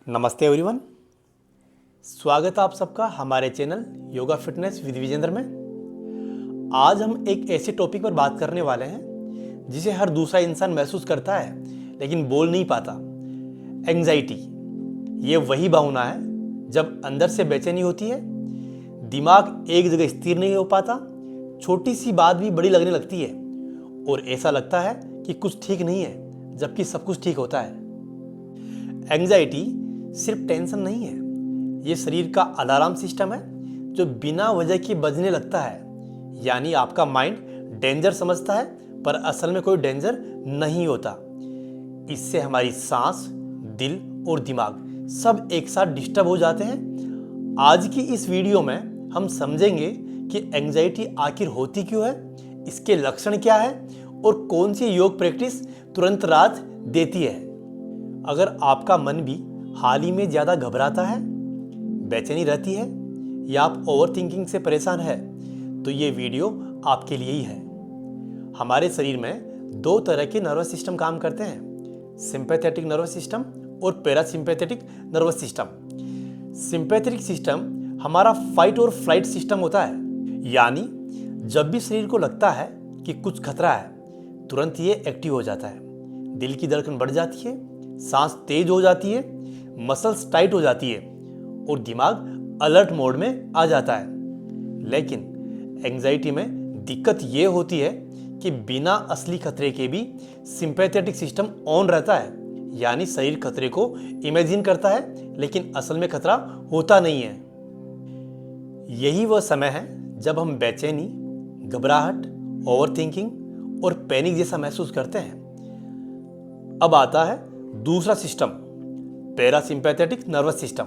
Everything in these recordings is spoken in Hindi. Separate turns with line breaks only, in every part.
नमस्ते एवरीवन। स्वागत है आप सबका हमारे channel yoga fitness with Vijendra में। आज हम एक ऐसे टॉपिक पर बात करने वाले हैं जिसे हर दूसरा इंसान महसूस करता है लेकिन बोल नहीं पाता। एंग्जाइटी। ये वही भावना है जब अंदर से बेचैनी होती है, दिमाग एक जगह स्थिर नहीं हो पाता, छोटी सी बात भी बड़ी लगने लगती है और ऐसा लगता है कि कुछ ठीक नहीं है जबकि सब कुछ ठीक होता है। एंग्जाइटी सिर्फ टेंशन नहीं है, ये शरीर का अलार्म सिस्टम है जो बिना वजह के बजने लगता है। यानी आपका माइंड डेंजर समझता है पर असल में कोई डेंजर नहीं होता। इससे हमारी सांस, दिल और दिमाग सब एक साथ डिस्टर्ब हो जाते हैं। आज की इस वीडियो में हम समझेंगे कि एंग्जाइटी आखिर होती क्यों है, इसके लक्षण क्या है और कौन सी योग प्रैक्टिस तुरंत राहत देती है। अगर आपका मन भी हाल ही में ज़्यादा घबराता है, बेचैनी रहती है या आप ओवर थिंकिंग से परेशान है तो ये वीडियो आपके लिए ही है। हमारे शरीर में दो तरह के नर्वस सिस्टम काम करते हैं, सिंपैथेटिक नर्वस सिस्टम और parasympathetic nervous system. Sympathetic system हमारा फाइट और फ्लाइट सिस्टम होता है, यानी जब भी शरीर को लगता है कि कुछ खतरा है तुरंत ये एक्टिव हो जाता है। दिल की धड़कन बढ़ जाती है, सांस तेज हो जाती है, मसल्स टाइट हो जाती है और दिमाग अलर्ट मोड में आ जाता है। लेकिन एंग्जाइटी में दिक्कत यह होती है कि बिना असली खतरे के भी सिंपैथेटिक सिस्टम ऑन रहता है, यानी शरीर खतरे को इमेजिन करता है लेकिन असल में खतरा होता नहीं है। यही वह समय है जब हम बेचैनी, घबराहट, ओवरथिंकिंग और पैनिक जैसा महसूस करते हैं। अब आता है दूसरा सिस्टम, पैरासिम्पैथेटिक नर्वस सिस्टम,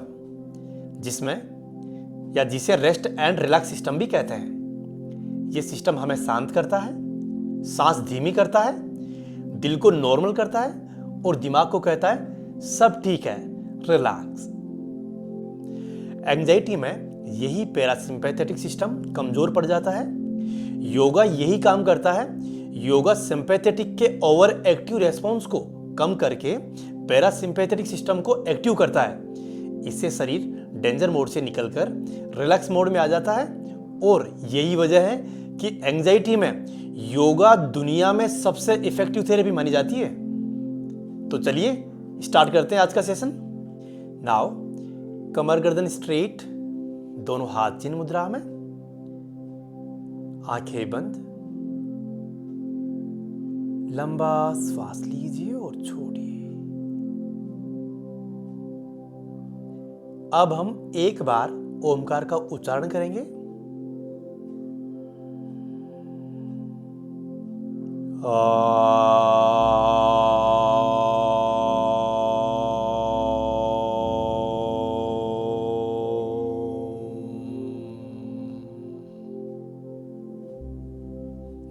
जिसे रेस्ट एंड रिलैक्स सिस्टम भी कहते हैं। यह सिस्टम हमें शांत करता है, सांस धीमी करता है, दिल को नॉर्मल करता है और दिमाग को कहता है सब ठीक है, रिलैक्स। एंग्जाइटी में यही पैरासिम्पैथेटिक सिस्टम कमजोर पड़ जाता है। योगा यही काम करता है। योगा सिंपैथेटिक के ओवर एक्टिव रेस्पॉन्स को कम करके पैरासिम्पैथेटिक सिस्टम को एक्टिव करता है। इससे शरीर डेंजर मोड से निकलकर रिलैक्स मोड में आ जाता है और यही वजह है कि एंग्जाइटी में योगा दुनिया में सबसे इफेक्टिव थेरेपी मानी जाती है। तो चलिए स्टार्ट करते हैं आज का सेशन। नाउ कमर गर्दन स्ट्रेट, दोनों हाथ चिन्ह मुद्रा में, आंखें बंद, लंबा श्वास लीजिए और छोड़िए। अब हम एक बार ओमकार का उच्चारण करेंगे।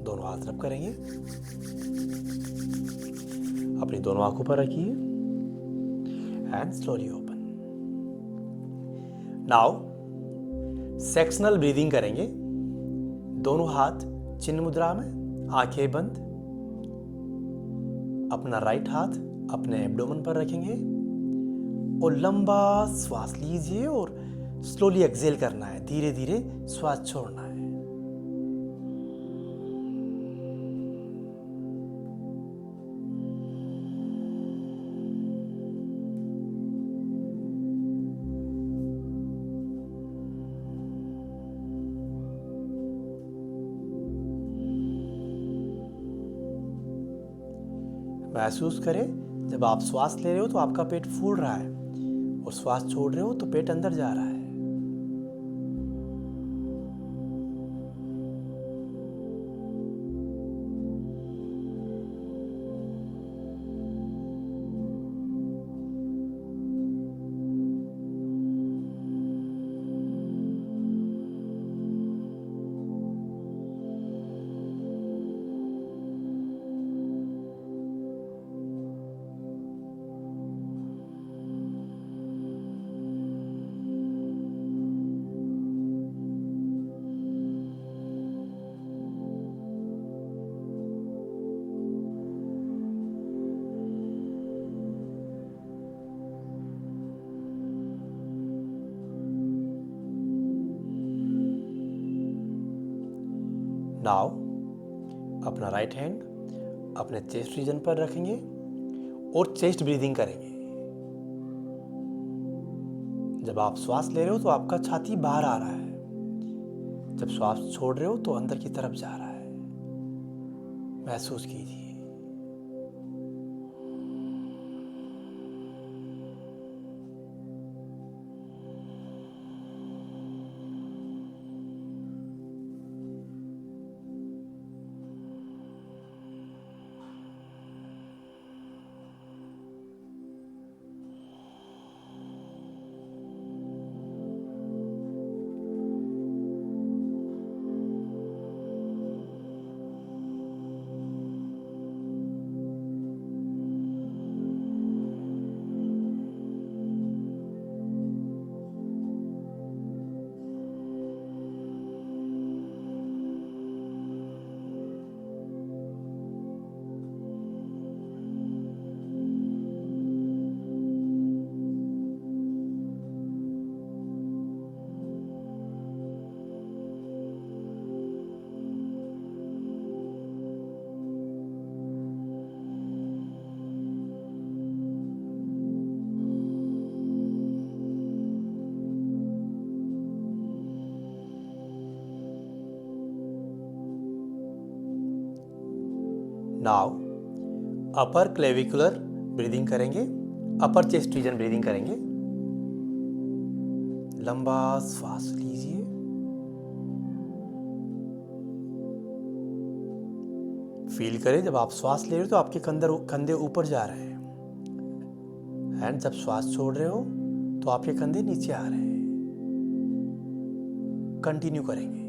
दोनों हाथ रब करेंगे, अपनी दोनों आंखों पर रखिए and slowly open. Now sectional breathing करेंगे। दोनों हाथ चिन्ह मुद्रा में, आंखें बंद। अपना राइट हाथ अपने एब्डोमेन पर रखेंगे और लंबा श्वास लीजिए और स्लोली एक्सहेल करना है, धीरे धीरे श्वास छोड़ना है। महसूस करें जब आप श्वास ले रहे हो तो आपका पेट फूल रहा है और श्वास छोड़ रहे हो तो पेट अंदर जा रहा है। नाउ अपना राइट हैंड अपने चेस्ट रीजन पर रखेंगे और चेस्ट ब्रीदिंग करेंगे। जब आप श्वास ले रहे हो तो आपका छाती बाहर आ रहा है, जब श्वास छोड़ रहे हो तो अंदर की तरफ जा रहा है। महसूस कीजिए। नाउ अपर क्लेविकुलर ब्रीदिंग करेंगे, अपर चेस्ट रीजन ब्रीदिंग करेंगे। लंबा श्वास लीजिए, फील करें जब आप श्वास ले रहे हो तो आपके कंधे ऊपर जा रहे हैं, एंड जब श्वास छोड़ रहे हो तो आपके कंधे नीचे आ रहे हैं। कंटिन्यू करेंगे।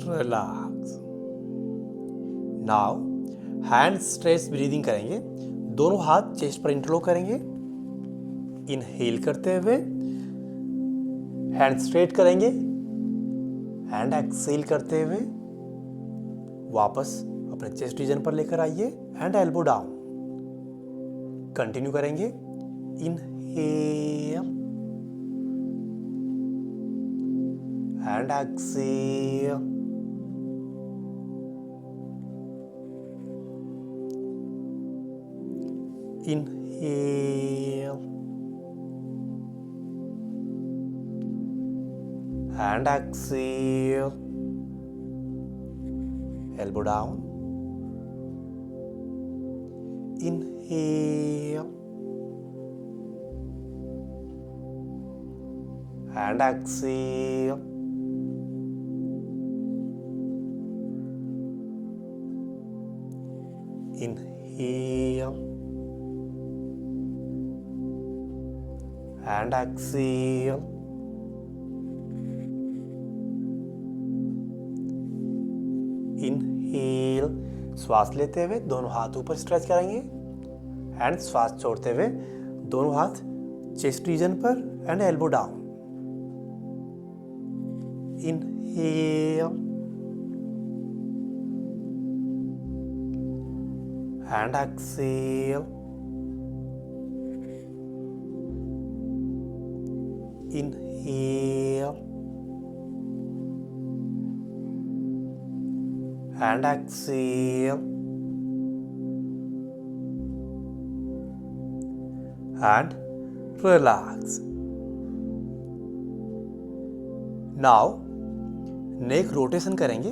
Relax. Now hand stretch breathing करेंगे। दोनों हाथ चेस्ट पर इंटरलॉक करेंगे। इनहेल करते हुए हैंड स्ट्रेट करेंगे, हैंड एक्सेल करते हुए वापस अपने चेस्ट रीजन पर लेकर आइए एंड एल्बो डाउन। कंटिन्यू करेंगे। Inhale and exhale. Inhale and exhale. Elbow down. Inhale and exhale. Inhale and exhale. Inhale, श्वास लेते हुए दोनों हाथ ऊपर स्ट्रेच करेंगे एंड श्वास छोड़ते हुए दोनों हाथ चेस्ट रीजन पर and elbow down. Inhale and exhale. Inhale and exhale and relax. Now neck rotation करेंगे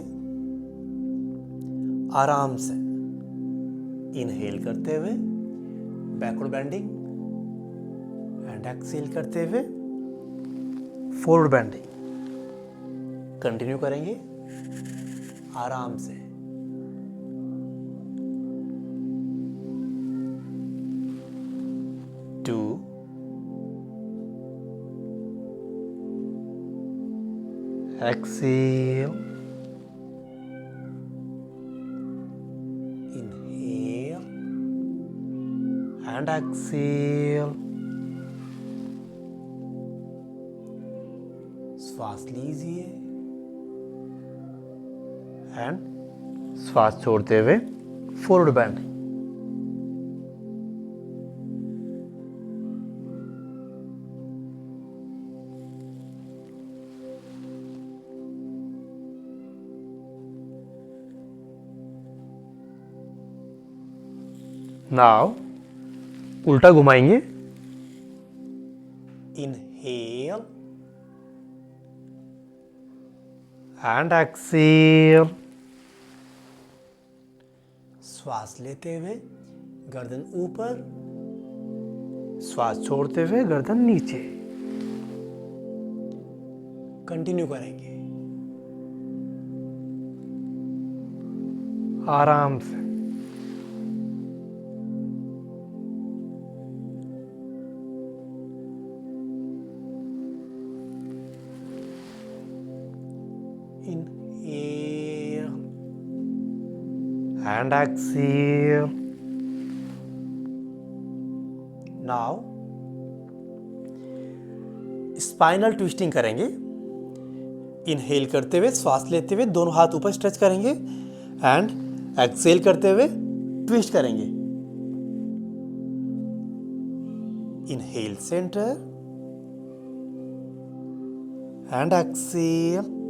आराम से। इनहेल करते हुए बैकवर्ड बेंडिंग एंड एक्सहेल करते हुए फॉरवर्ड बेंडिंग। कंटिन्यू करेंगे आराम से। Two, exhale, inhale and exhale। श्वास लीजिए एंड श्वास छोड़ते हुए फॉरवर्ड बेंडिंग। नाउ उल्टा घुमाएंगे। Inhale and exhale. श्वास लेते हुए गर्दन ऊपर, श्वास छोड़ते हुए गर्दन नीचे। कंटिन्यू करेंगे आराम से। Inhale and exhale। Now spinal twisting करेंगे। इनहेल करते हुए श्वास लेते हुए दोनों हाथ ऊपर स्ट्रेच करेंगे एंड एक्सहेल करते हुए ट्विस्ट करेंगे। Inhale centre and exhale.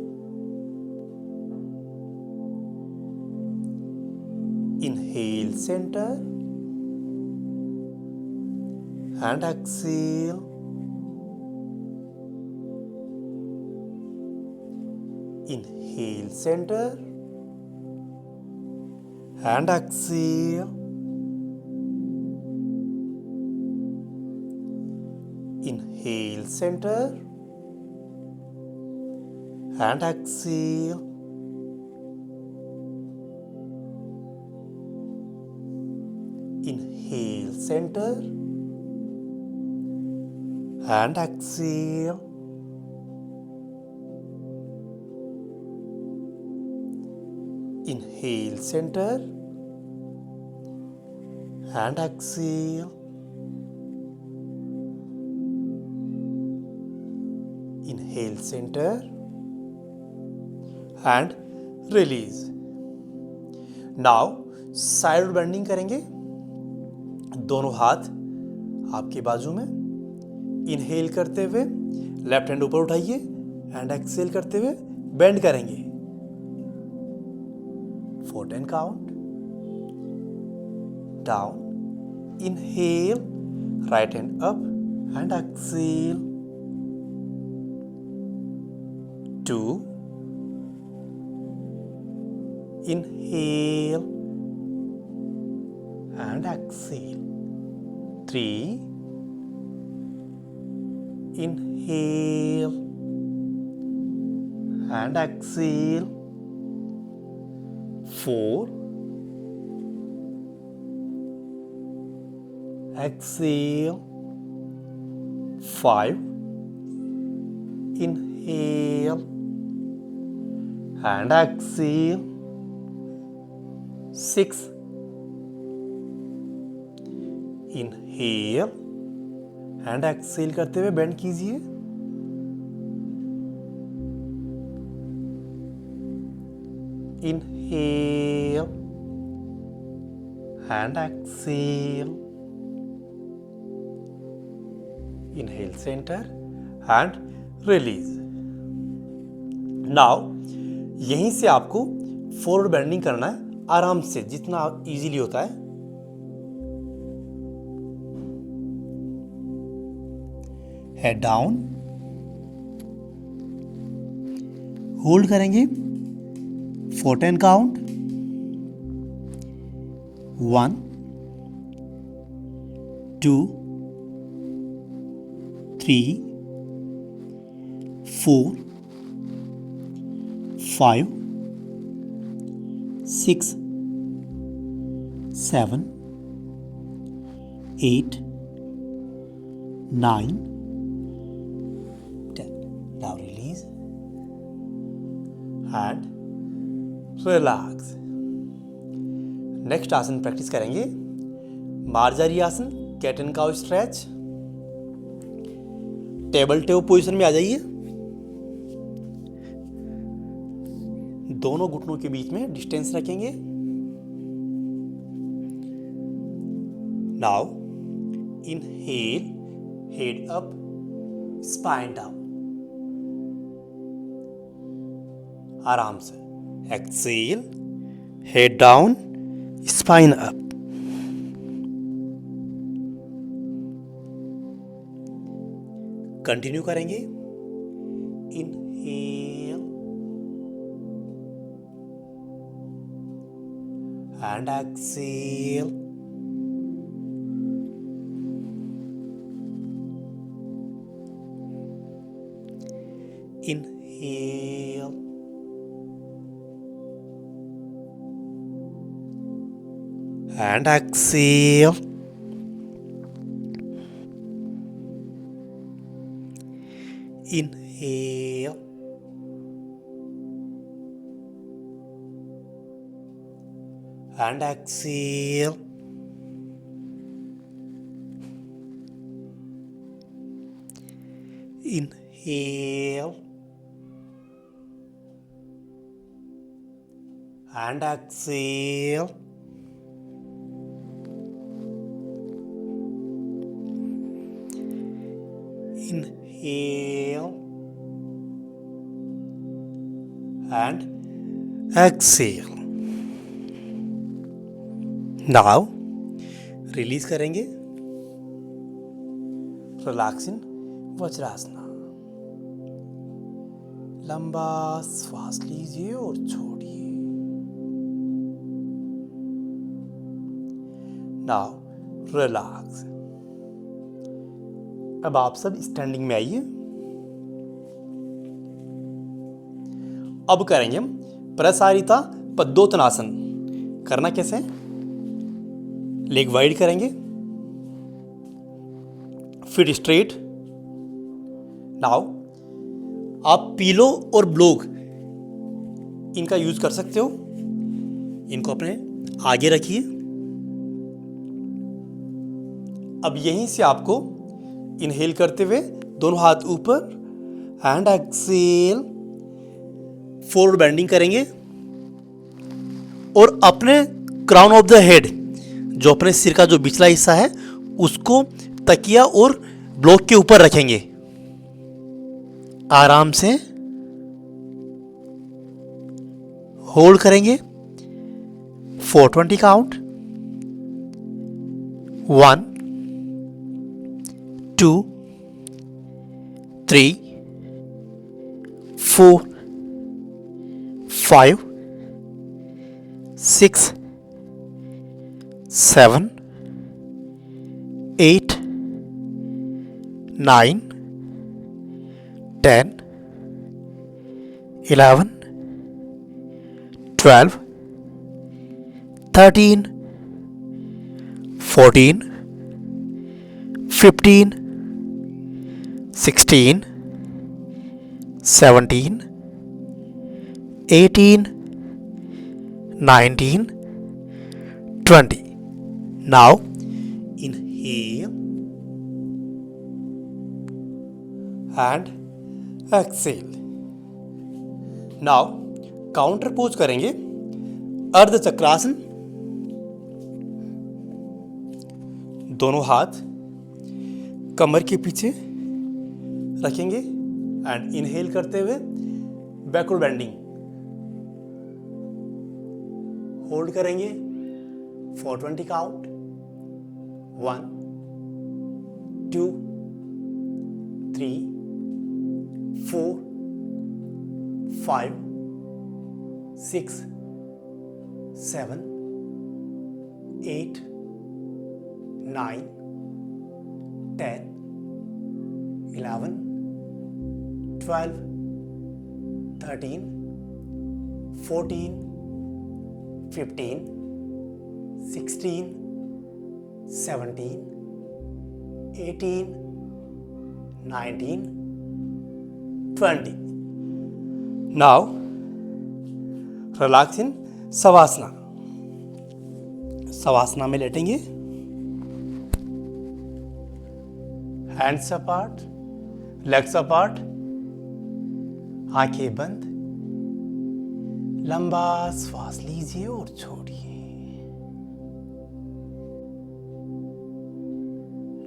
Inhale center and exhale। Inhale center and exhale। Inhale center and exhale। Inhale center and exhale। Inhale center and exhale। Inhale center and release। Now side bending करेंगे। दोनों हाथ आपकी बाजू में। इनहेल करते हुए लेफ्ट हैंड ऊपर उठाइए एंड एक्सहेल करते हुए बेंड करेंगे। 4-10 count. Down, inhale, right hand up and exhale. 2, inhale and exhale। 3, inhale and exhale। 4, exhale। 5, inhale and exhale। 6, inhale and exhale करते हुए बेंड कीजिए। Inhale and exhale. Inhale centre and release. Now यहीं से आपको फॉरवर्ड बेंडिंग करना है आराम से, जितना इजीली होता है। हेड डाउन, होल्ड करेंगे for 10 count. 1 2 3 4 5 6 7 8 9 10. Now release and relax. Next asana practice करेंगे Marjari asana, cat and cow stretch. Table top position में आ जाइए। दोनों घुटनों के बीच में डिस्टेंस रखेंगे। Now inhale, head up, spine down. आराम से exhale, head down, spine up. Continue करेंगे। Inhale and exhale. Inhale and exhale. Inhale and exhale. Inhale and exhale. Inhale and exhale. Now release करेंगे। रिलैक्सिंग वज्रासना। लंबा श्वास लीजिए और छोड़िए। Now relax. अब आप सब स्टैंडिंग में आइए। अब करेंगे हम प्रसारिता पद्मोत्तानासन। करना कैसे? लेग वाइड करेंगे, फिट स्ट्रेट। नाउ आप पीलो और ब्लॉक इनका यूज कर सकते हो। इनको अपने आगे रखिए। अब यहीं से आपको इनहेल करते हुए दोनों हाथ ऊपर एंड एक्सेल, फॉरवर्ड बेंडिंग करेंगे और अपने क्राउन ऑफ द हेड, जो अपने सिर का जो पिछला हिस्सा है, उसको तकिया और ब्लॉक के ऊपर रखेंगे। आराम से होल्ड करेंगे for 20 count. 1 2 3 4 5 6 7 8 9 10 11 12 13 14 15 16 17 18 19 20. Now inhale and exhale. Now counter pose करेंगे अर्ध चक्रासन। दोनों हाथ कमर के पीछे रखेंगे एंड इनहेल करते हुए बैकवर्ड बेंडिंग। होल्ड करेंगे for 20 count. 1 2 3 4 5, 6, 7, 8, 9, 10, 11, 12, 13, 14, 15, 16, 17, 18, 19, 20. Now, relax in Savasana. Savasana में लेटेंगे, hands apart, legs apart, आंखें बंद, लंबा श्वास लीजिए और छोड़िए,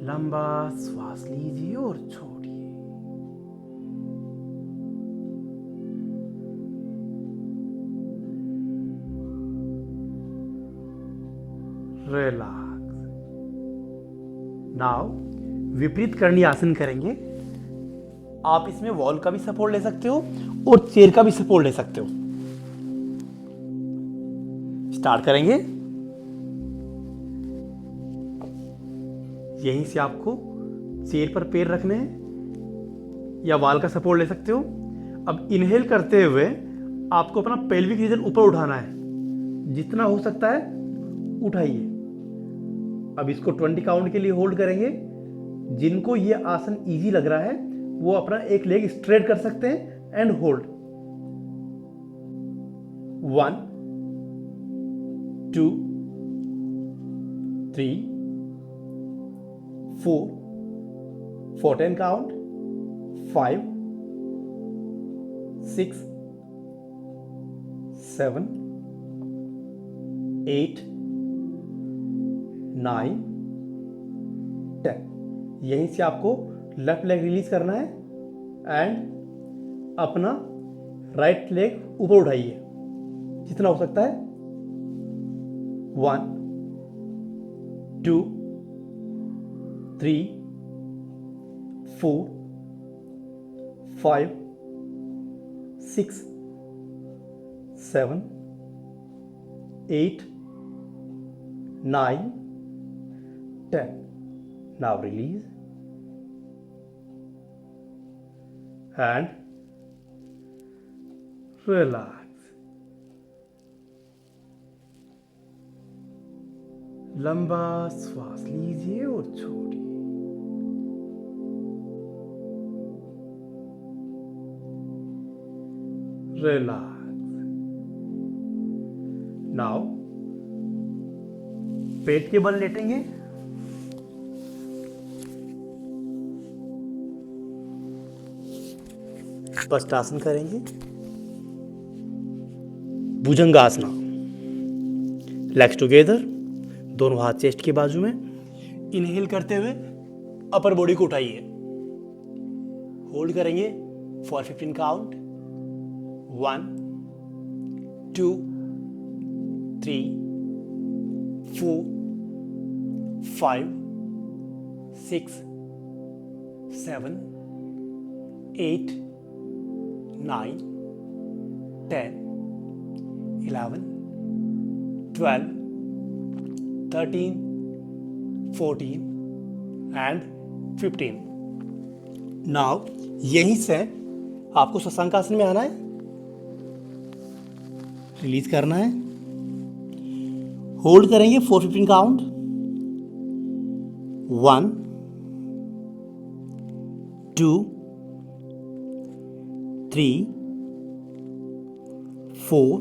लंबा श्वास लीजिए और छोड़िए। रिलैक्स। नाउ विपरीत करणी आसन करेंगे। आप इसमें वॉल का भी सपोर्ट ले सकते हो और चेयर का भी सपोर्ट ले सकते हो। स्टार्ट करेंगे। यहीं से आपको चेयर पर पैर रखने हैं या वॉल का सपोर्ट ले सकते हो। अब इनहेल करते हुए आपको अपना पेल्विक रीजन ऊपर उठाना है, जितना हो सकता है उठाइए। अब इसको 20 काउंट के लिए होल्ड करेंगे। जिनको ये आसन इजी लग रहा है वो अपना एक लेग स्ट्रेट कर सकते हैं एंड होल्ड। 1, 2, 3, 4, for 10 count, 5, 6, 7, 8, 9, 10। यहीं से आपको लेफ्ट लेग रिलीज करना है एंड अपना राइट लेग ऊपर उठाइए जितना हो सकता है। 1, 2, 3, 4, 5, 6, 7, 8, 9, 10. Now release and relax. लंबा श्वास लीजिए और छोड़िए। रिलैक्स। नाउ पेट के बल लेटेंगे। स्पष्टासन करेंगे। भुजंगासना। लेग्स टुगेदर, दोनों हाथ चेस्ट के बाजू में। इनहेल करते हुए अपर बॉडी को उठाइए। होल्ड करेंगे फॉर 15 काउंट। 1, 2, 3, 4, 5, 6, 7, 8, 9, 10, 11, 12, 13, 14 and 15. नाउ यहीं से आपको शशांकासन में आना है, रिलीज करना है। होल्ड करेंगे for 15 count. 1, 2, 3, 4,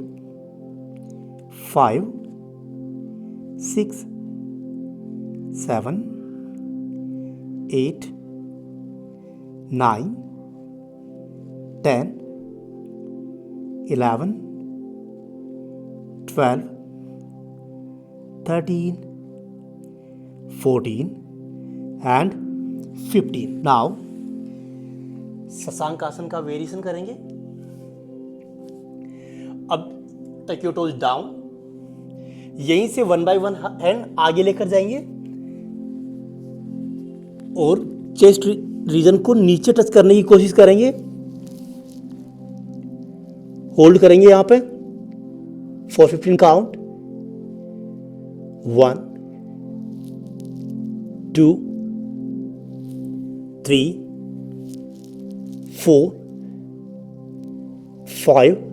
5, 6, 7, 8, 9, 10, 11, 12, 13, 14 and 15. Now Shashank आसन का वेरिएशन करेंगे। अब टेक योर टोज डाउन। यहीं से 1 बाय 1 हैंड आगे लेकर जाएंगे और चेस्ट रीजन को नीचे टच करने की कोशिश करेंगे। होल्ड करेंगे यहाँ पे for 15 count. 1 2 3 4 5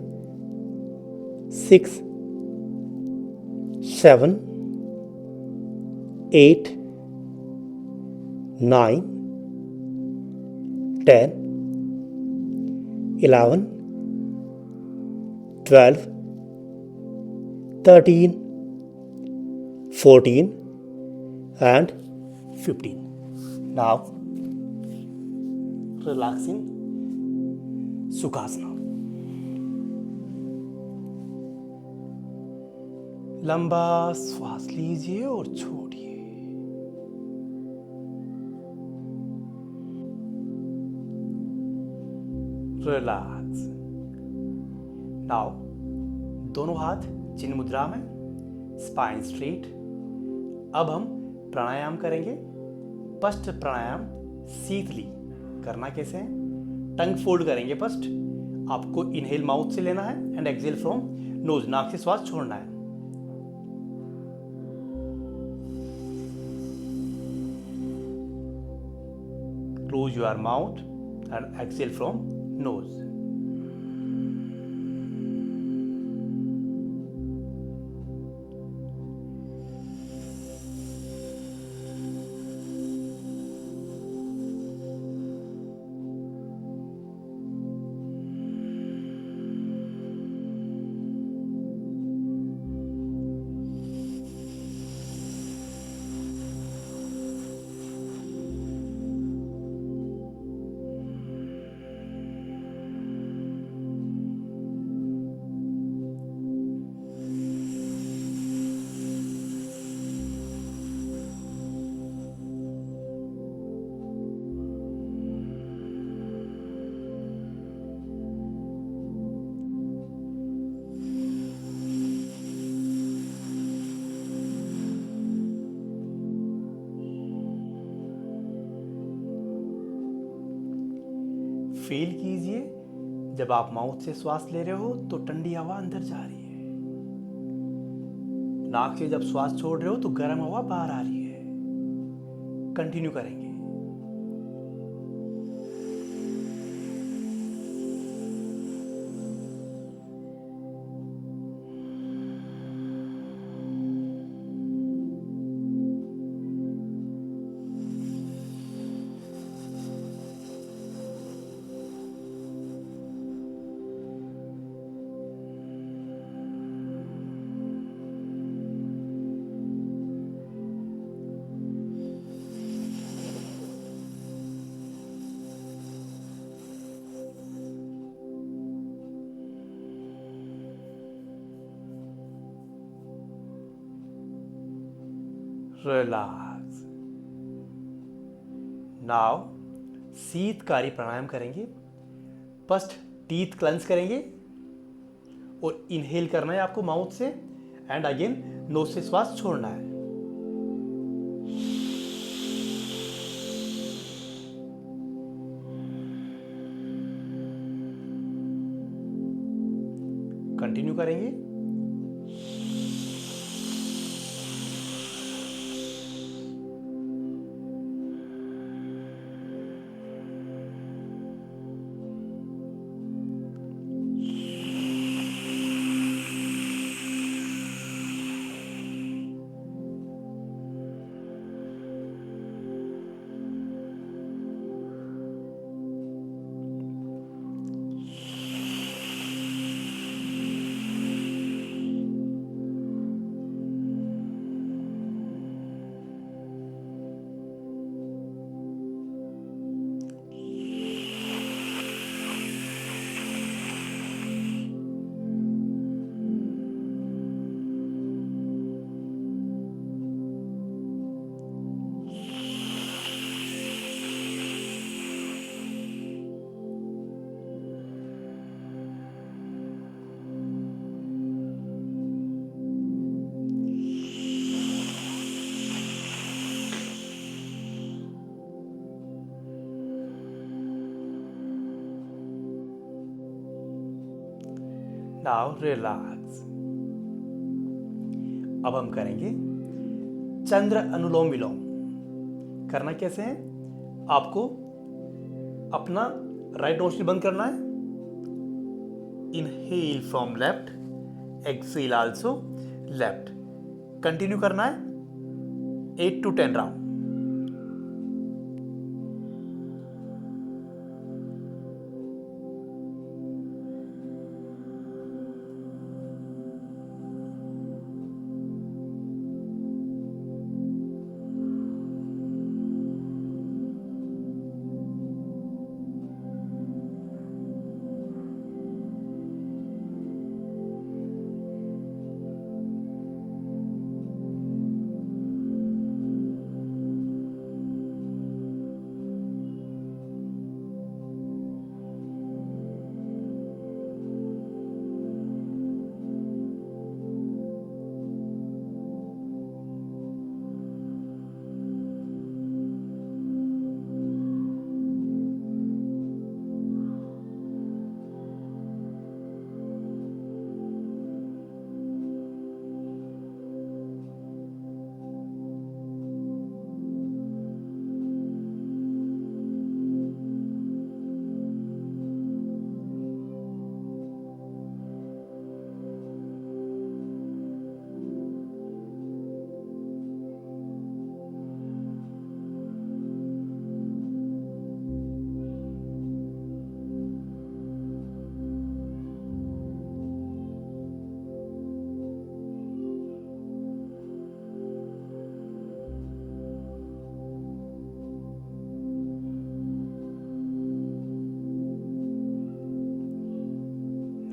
6 7 8 9 10 11 12 13 14 and 15. Now relaxing Sukhasana. लंबा श्वास लीजिए और छोड़िए। रिलैक्स। नाउ दोनों हाथ चिन्ह मुद्रा में, स्पाइन स्ट्रेट। अब हम प्राणायाम करेंगे। फर्स्ट प्राणायाम शीतली। करना कैसे है? टंग फोल्ड करेंगे फर्स्ट। आपको इनहेल माउथ से लेना है एंड एक्सहेल फ्रॉम नोज, नाक से श्वास छोड़ना है। Close your mouth and exhale from nose. Feel कीजिए जब आप माउथ से श्वास ले रहे हो तो ठंडी हवा अंदर जा रही है, नाक से जब श्वास छोड़ रहे हो तो गर्म हवा बाहर आ रही है। कंटिन्यू करेंगे। रिलैक्स। नाउ शीतकारी प्राणायाम करेंगे। फर्स्ट टीथ क्लेंस करेंगे और इनहेल करना है आपको माउथ से एंड अगेन नोज से श्वास छोड़ना है। कंटिन्यू करेंगे। Now relax. अब हम करेंगे चंद्र अनुलोम विलोम। करना कैसे है, आपको अपना राइट नोस्ट्रिल बंद करना है, inhale from left, exhale also left, continue करना है 8 to 10 राउंड।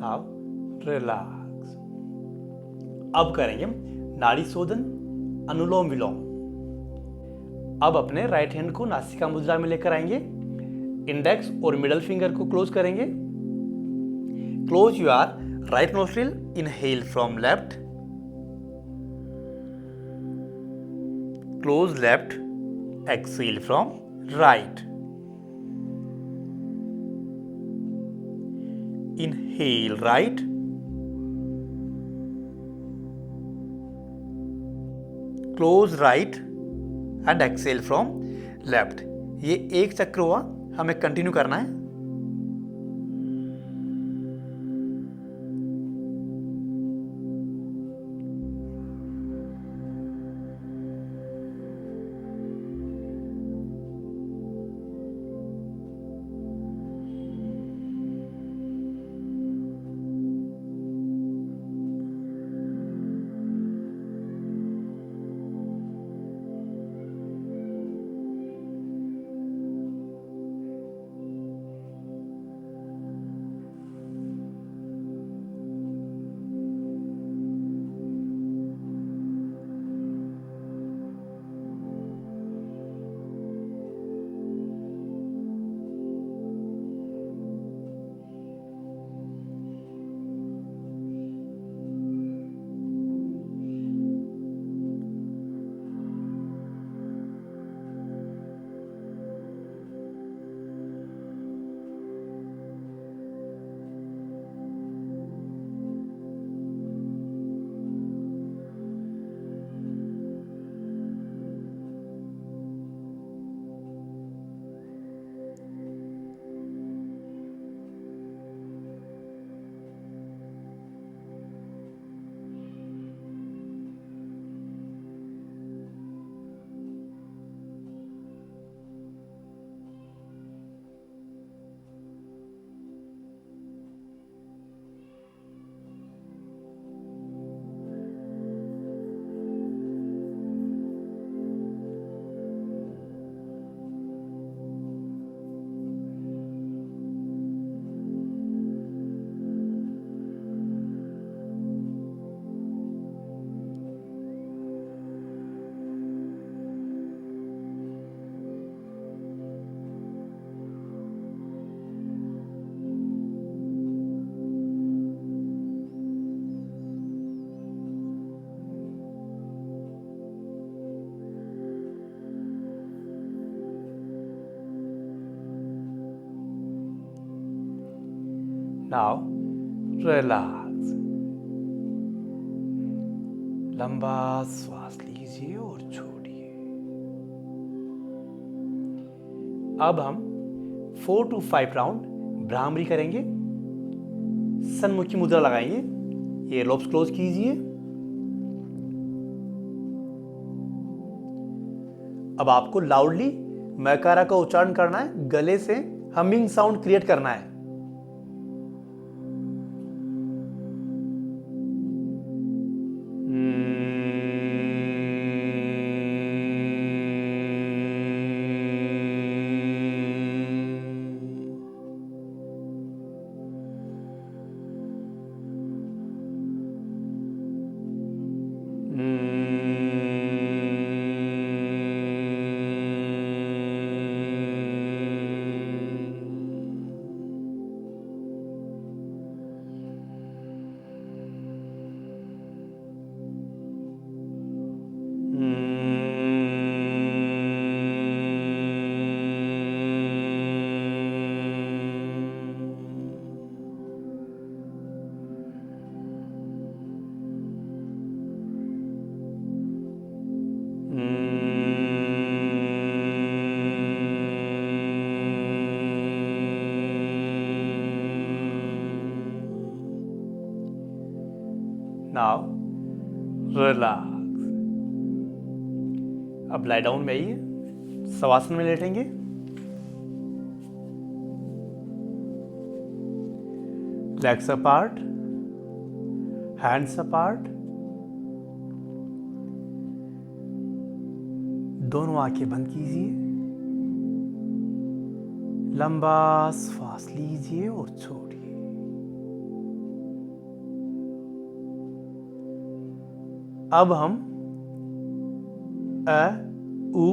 Now relax. अब करेंगे नाड़ी शोधन अनुलोम विलोम। अब अपने राइट हैंड को नासिका मुद्रा में लेकर आएंगे, इंडेक्स और मिडल फिंगर को क्लोज करेंगे। Close your right nostril, inhale from left, close left, exhale from right, inhale right, close right and exhale from left। ये एक चक्र हुआ, हमें कंटिन्यू करना है। Now relax. लंबा श्वास लीजिए और छोड़िए। अब हम 4 to 5 राउंड भ्रामरी करेंगे। सन्मुखी मुद्रा लगाएंगे, ईयर लोब्स क्लोज कीजिए। अब आपको लाउडली मैकारा का उच्चारण करना है, गले से हमिंग साउंड क्रिएट करना है। Now relax. अब लाई डाउन में आइए, शवासन में लेटेंगे। लेग्स अपार्ट, हैंड्स अपार्ट, दोनों आंखें बंद कीजिए। लंबा श्वास लीजिए और छोड़िए। अब हम अ उ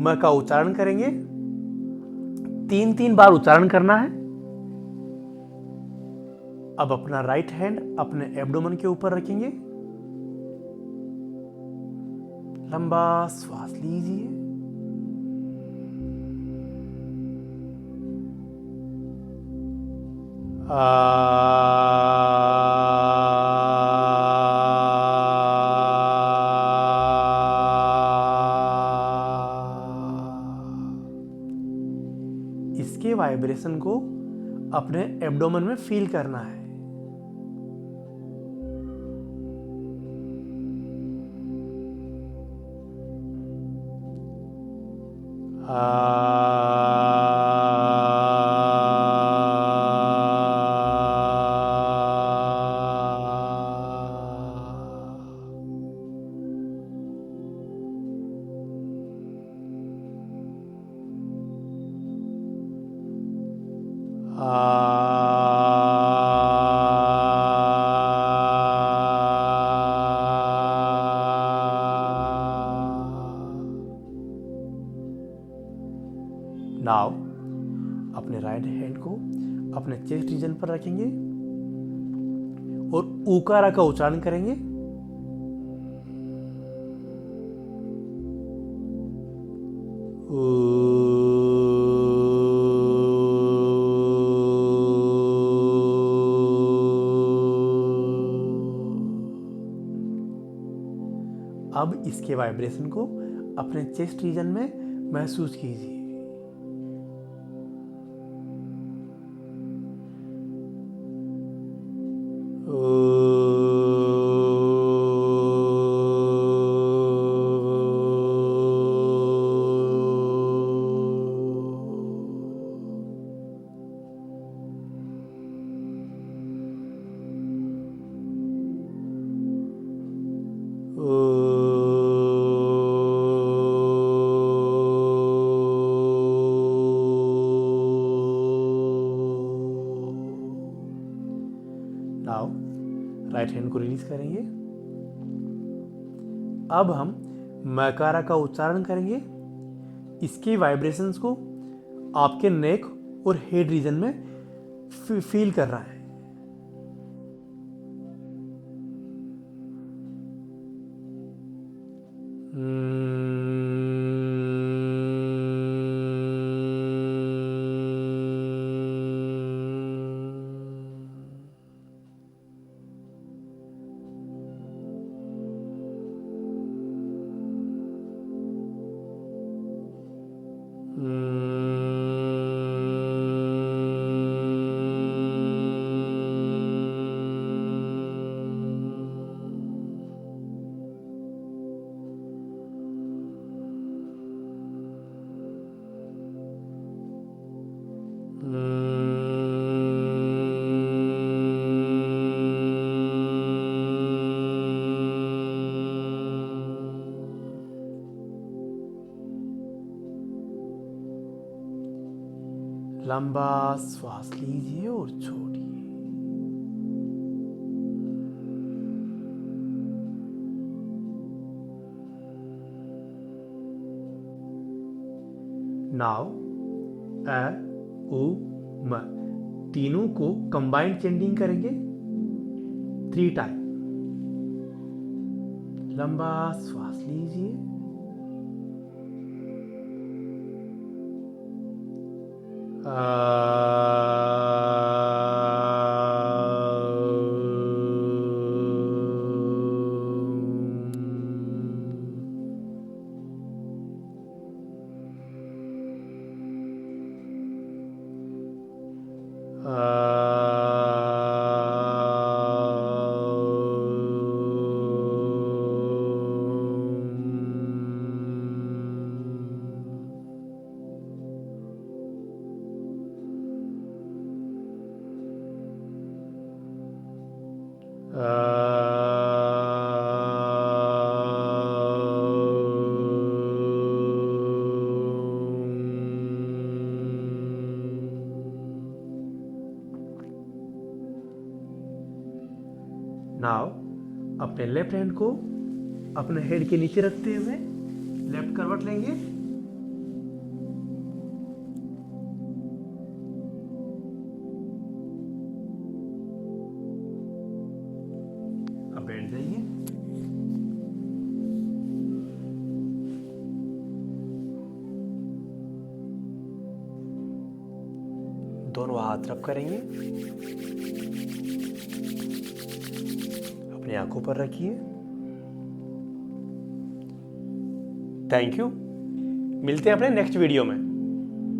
म का उच्चारण करेंगे। 3-3 बार उच्चारण करना है। अब अपना राइट हैंड अपने एब्डोमेन के ऊपर रखेंगे। लंबा श्वास लीजिए। इसके वाइब्रेशन को अपने एब्डोमेन में फील करना है। नाउ अपने राइट हैंड को अपने चेस्ट रीजन पर रखेंगे और ऊकारा का उच्चारण करेंगे। अब इसके वाइब्रेशन को अपने चेस्ट रीजन में महसूस कीजिए। नाउ राइट हैंड को रिलीज करेंगे। अब हम मकारा का उच्चारण करेंगे। इसके वाइब्रेशंस को आपके नेक और हेड रीजन में फील कर रहा है। लंबा श्वास लीजिए और छोड़िए। नाउ अ उ म तीनों को कंबाइंड चेंटिंग करेंगे 3 टाइम। लंबा श्वास लीजिए, नाउ अपने लेफ्ट हैंड को अपने हेड के नीचे रखते हुए लेफ्ट करवट लेंगे। अब बैठ जाइए। दोनों हाथ रब करेंगे, अपनी आंखों पर रखिए। Thank you. मिलते हैं अपने नेक्स्ट वीडियो में।